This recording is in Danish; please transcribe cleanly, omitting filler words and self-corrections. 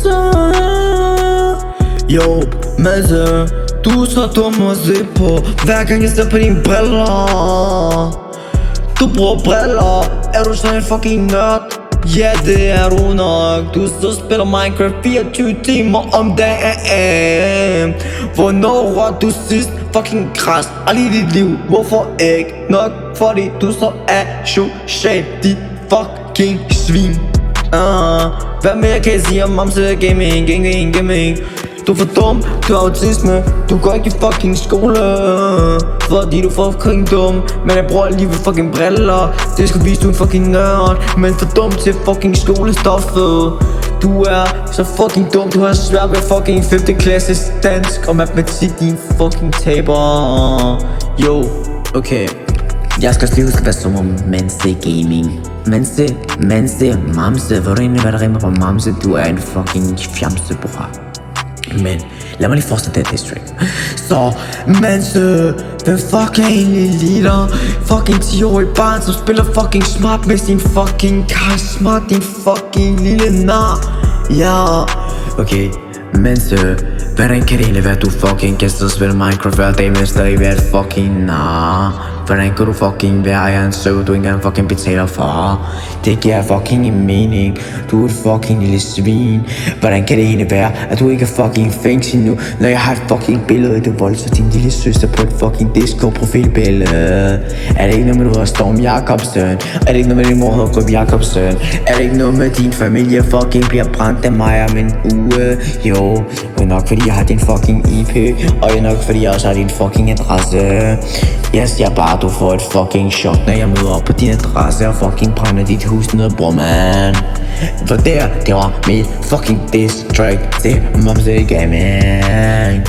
Masse. Yo, Masse, du er så dum at se på. Hver gang jeg ser på dine briller. Du bruger briller. Er du sådan en fucking nørd? Ja, det er du nok. Du så spiller Minecraft 24 timer om dagen. Hvornår var du sidst fucking græs aldrig i dit liv? Hvorfor ikke nok? Fordi du så er social, dit fucking svin. Hvad mere kan jeg sige om Mamse Gaming? Du er for dum, du har autisme. Du går ikke i fucking skole, fordi du er fucking dum. Men jeg bruger alligevel fucking briller. Det skal vise du en fucking nørd, men for dum til fucking skolestoffet. Du er så fucking dum. Du har svært ved fucking 5. klasses dansk og matematik, din fucking taber. Yo, okay. Jeg skal også huske, hvad som om Mamse Gaming. Mamse, Mamse. Ved du egentlig, hvad der rimer på Mamse? Du er en fucking fjamse, bror. Men lad mig lige fortsætte det district. Så Mamse, hvem fuck er egentlig leader? Fucking 10-årig barn, som spiller fucking smart med sin fucking karisma. Din fucking lille nar. Ja, okay. Mamse, hvordan kan det egentlig være, du fucking kan sidde og spille Minecraft hver dag, men stadig være et fucking nar? Hvordan kan du fucking være en søv, du ikke engang fucking betaler for? Det giver fucking ingen mening. Du er et fucking lille svin. Hvordan kan det egentlig være, at du ikke er fucking fængsel nu, når jeg har et fucking billede af det voldser din lille søster på et fucking disco-profilbillede? Er det ikke noget med, du hedder Storm Jacobsen? Er det ikke noget med, din mor hedder Grøb Jacobsen? Er det ikke noget med, din familie fucking bliver brændt af mig om en uge? Jo, det er nok fordi jeg har din fucking IP, og det er nok fordi jeg også har din fucking adresse. Jeg siger bare, du får et fucking chok, når jeg møder op på din adresse og fucking brænder dit hus ned, bror, man. For det var mit fucking diss track til Mamse Gaming.